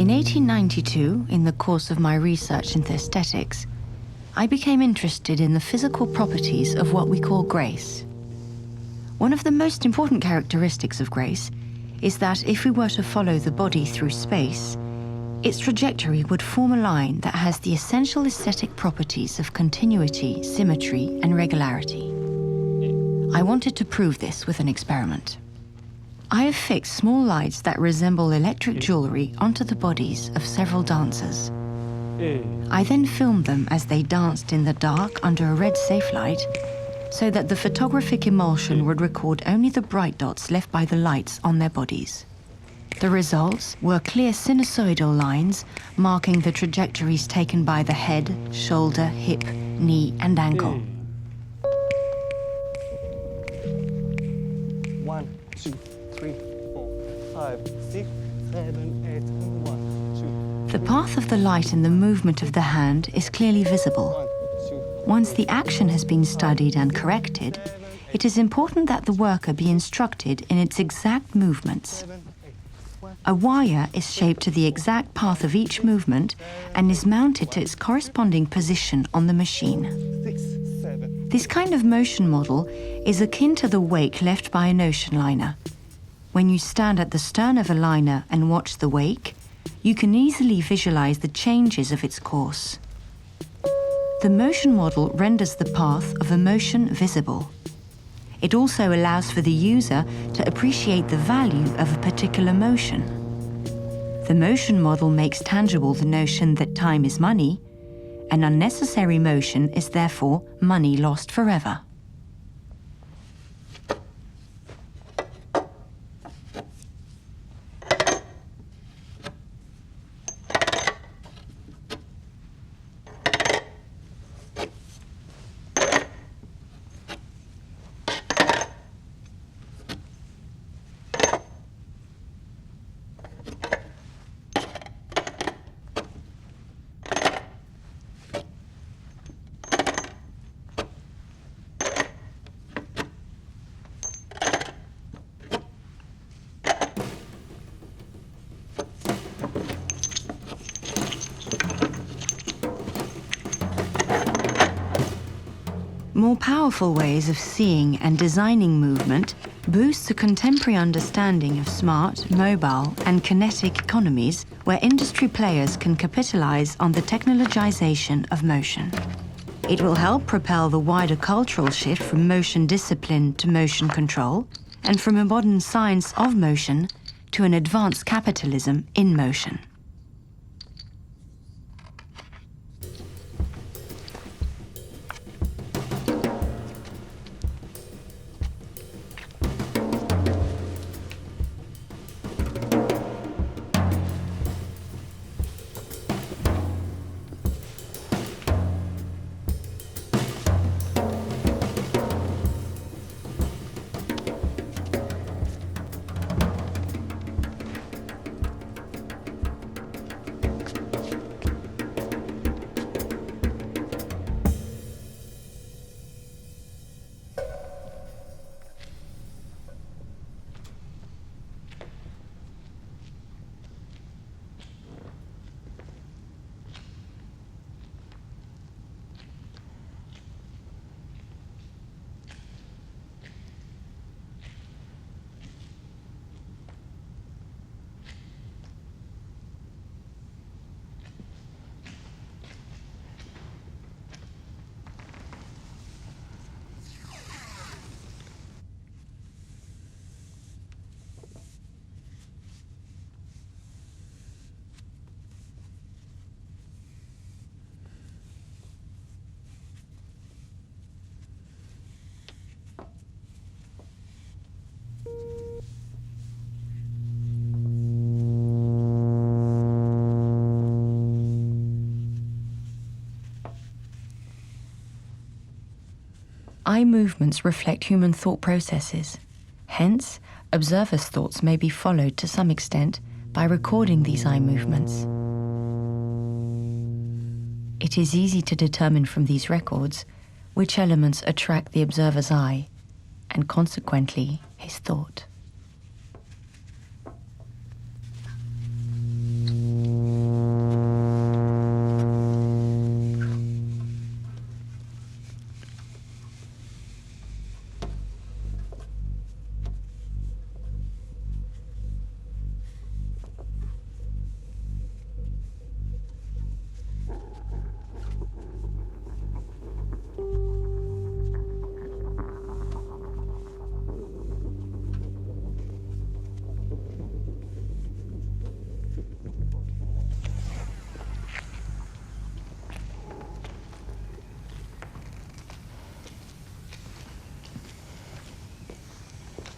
In 1892, in the course of my research into aesthetics, I became interested in the physical properties of what we call grace. One of the most important characteristics of grace is that if we were to follow the body through space, its trajectory would form a line that has the essential aesthetic properties of continuity, symmetry, and regularity. I wanted to prove this with an experiment. I have fixed small lights that resemble electric jewelry onto the bodies of several dancers. I then filmed them as they danced in the dark under a red safe light, so that the photographic emulsion would record only the bright dots left by the lights on their bodies. The results were clear sinusoidal lines marking the trajectories taken by the head, shoulder, hip, knee, and ankle. 1, 2, 3, 4, 5, 6, 7, 8, and 1, 2. The path of the light and the movement of the hand is clearly visible. Once the action has been studied and corrected, it is important that the worker be instructed in its exact movements. A wire is shaped to the exact path of each movement and is mounted to its corresponding position on the machine. This kind of motion model is akin to the wake left by an ocean liner. When you stand at the stern of a liner and watch the wake, you can easily visualize the changes of its course. The motion model renders the path of a motion visible. It also allows for the user to appreciate the value of a particular motion. The motion model makes tangible the notion that time is money, and unnecessary motion is therefore money lost forever. More powerful ways of seeing and designing movement boosts a contemporary understanding of smart, mobile, and kinetic economies where industry players can capitalize on the technologization of motion. It will help propel the wider cultural shift from motion discipline to motion control, and from a modern science of motion to an advanced capitalism in motion. Eye movements reflect human thought processes. Hence, observers' thoughts may be followed to some extent by recording these eye movements. It is easy to determine from these records which elements attract the observer's eye, and consequently his thought.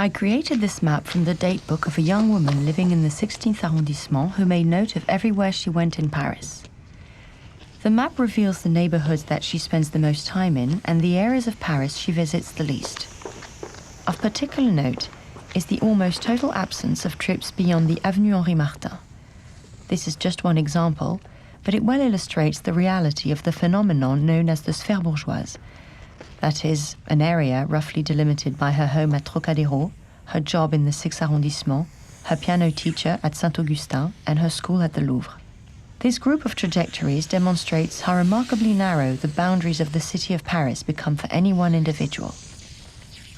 I created this map from the date book of a young woman living in the 16th arrondissement who made note of everywhere she went in Paris. The map reveals the neighborhoods that she spends the most time in and the areas of Paris she visits the least. Of particular note is the almost total absence of trips beyond the Avenue Henri Martin. This is just one example, but it well illustrates the reality of the phenomenon known as the sphère bourgeoise. That is, an area roughly delimited by her home at Trocadéro, her job in the 6th arrondissement, her piano teacher at Saint-Augustin, and her school at the Louvre. This group of trajectories demonstrates how remarkably narrow the boundaries of the city of Paris become for any one individual.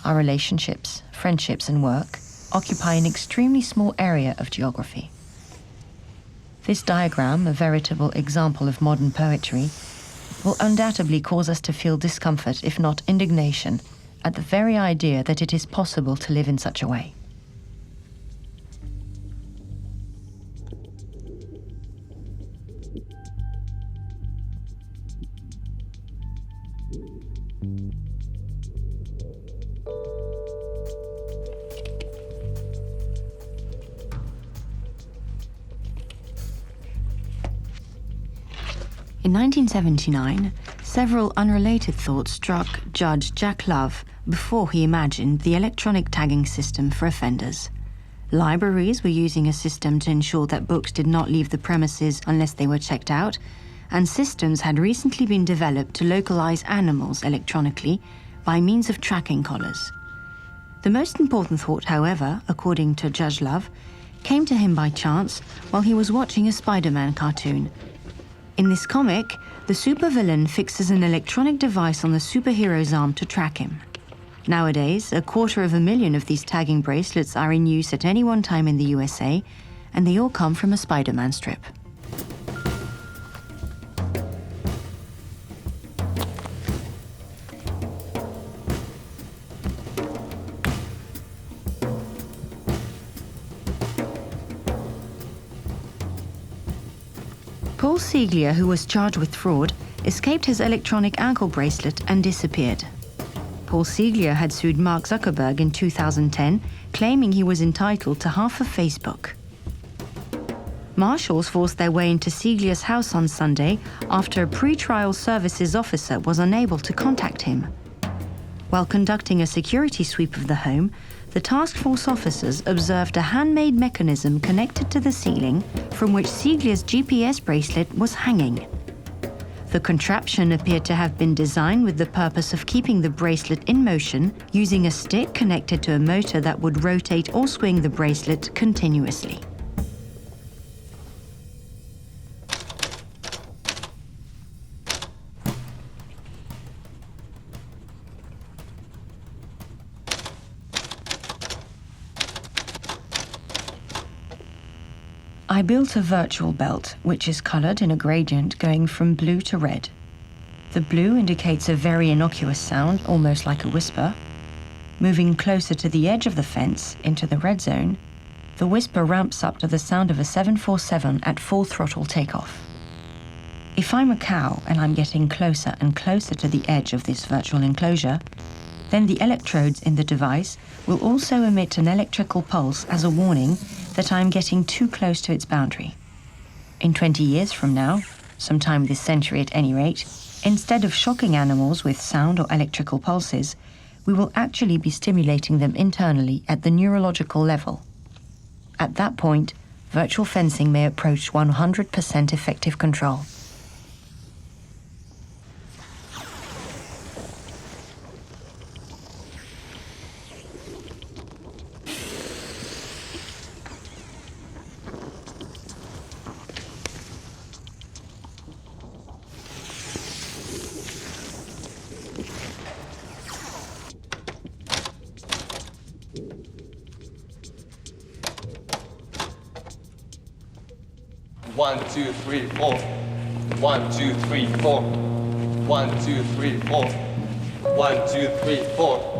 Our relationships, friendships, and work occupy an extremely small area of geography. This diagram, a veritable example of modern poetry, will undoubtedly cause us to feel discomfort, if not indignation, at the very idea that it is possible to live in such a way. In 1979, several unrelated thoughts struck Judge Jack Love before he imagined the electronic tagging system for offenders. Libraries were using a system to ensure that books did not leave the premises unless they were checked out, and systems had recently been developed to localize animals electronically by means of tracking collars. The most important thought, however, according to Judge Love, came to him by chance while he was watching a Spider-Man cartoon. In this comic, the supervillain fixes an electronic device on the superhero's arm to track him. Nowadays, 250,000 of these tagging bracelets are in use at any one time in the USA, and they all come from a Spider-Man strip. Paul Siglia, who was charged with fraud, escaped his electronic ankle bracelet and disappeared. Paul Siglia had sued Mark Zuckerberg in 2010, claiming he was entitled to half of Facebook. Marshals forced their way into Siglia's house on Sunday after a pre-trial services officer was unable to contact him. While conducting a security sweep of the home, the task force officers observed a handmade mechanism connected to the ceiling from which Siglia's GPS bracelet was hanging. The contraption appeared to have been designed with the purpose of keeping the bracelet in motion using a stick connected to a motor that would rotate or swing the bracelet continuously. I built a virtual belt, which is colored in a gradient going from blue to red. The blue indicates a very innocuous sound, almost like a whisper. Moving closer to the edge of the fence, into the red zone, the whisper ramps up to the sound of a 747 at full throttle takeoff. If I'm a cow and I'm getting closer and closer to the edge of this virtual enclosure, then the electrodes in the device will also emit an electrical pulse as a warning that I'm getting too close to its boundary. In 20 years from now, sometime this century at any rate, instead of shocking animals with sound or electrical pulses, we will actually be stimulating them internally at the neurological level. At that point, virtual fencing may approach 100% effective control. One, two, three, four. 1, 2, 3, 4. 1, 2, 3, 4. 1, 2, 3, 4.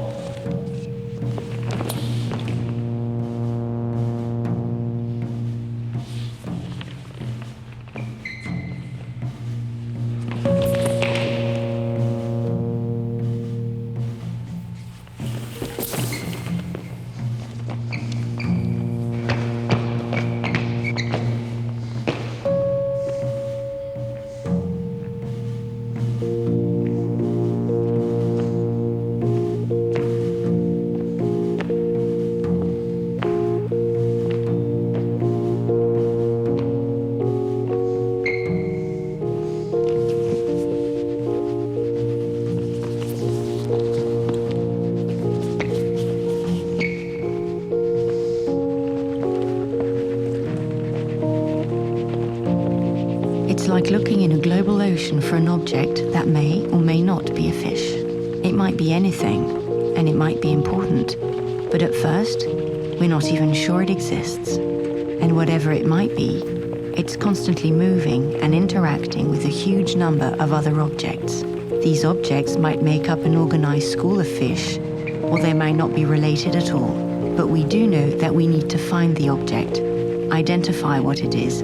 It's like looking in a global ocean for an object that may or may not be a fish. It might be anything, and it might be important, but at first, we're not even sure it exists. And whatever it might be, it's constantly moving and interacting with a huge number of other objects. These objects might make up an organized school of fish, or they might not be related at all. But we do know that we need to find the object, identify what it is,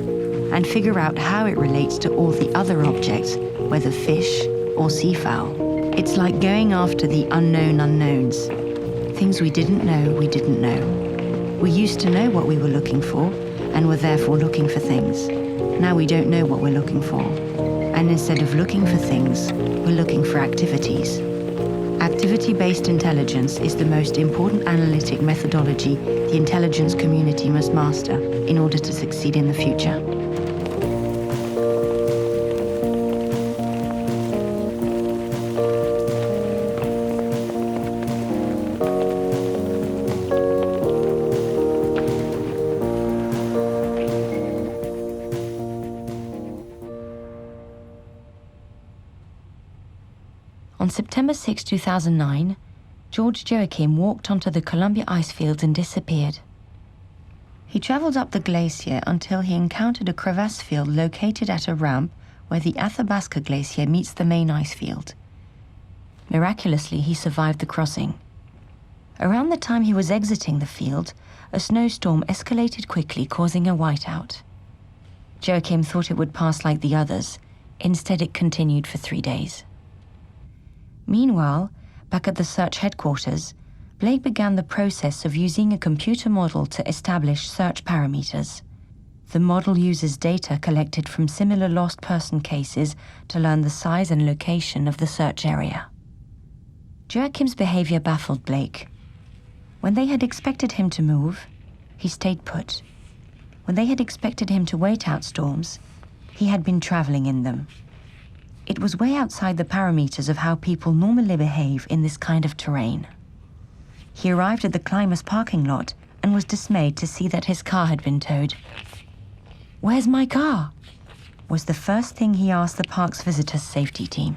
and figure out how it relates to all the other objects, whether fish or seafowl. It's like going after the unknown unknowns. Things we didn't know. We used to know what we were looking for, and were therefore looking for things. Now we don't know what we're looking for. And instead of looking for things, we're looking for activities. Activity-based intelligence is the most important analytic methodology the intelligence community must master in order to succeed in the future. On September 6, 2009, George Joachim walked onto the Columbia ice fields and disappeared. He traveled up the glacier until he encountered a crevasse field located at a ramp where the Athabasca Glacier meets the main ice field. Miraculously, he survived the crossing. Around the time he was exiting the field, a snowstorm escalated quickly, causing a whiteout. Joachim thought it would pass like the others. Instead, it continued for 3 days. Meanwhile, back at the search headquarters, Blake began the process of using a computer model to establish search parameters. The model uses data collected from similar lost person cases to learn the size and location of the search area. Joachim's behavior baffled Blake. When they had expected him to move, he stayed put. When they had expected him to wait out storms, he had been traveling in them. It was way outside the parameters of how people normally behave in this kind of terrain. He arrived at the climbers' parking lot and was dismayed to see that his car had been towed. "Where's my car?" was the first thing he asked the park's visitors' safety team.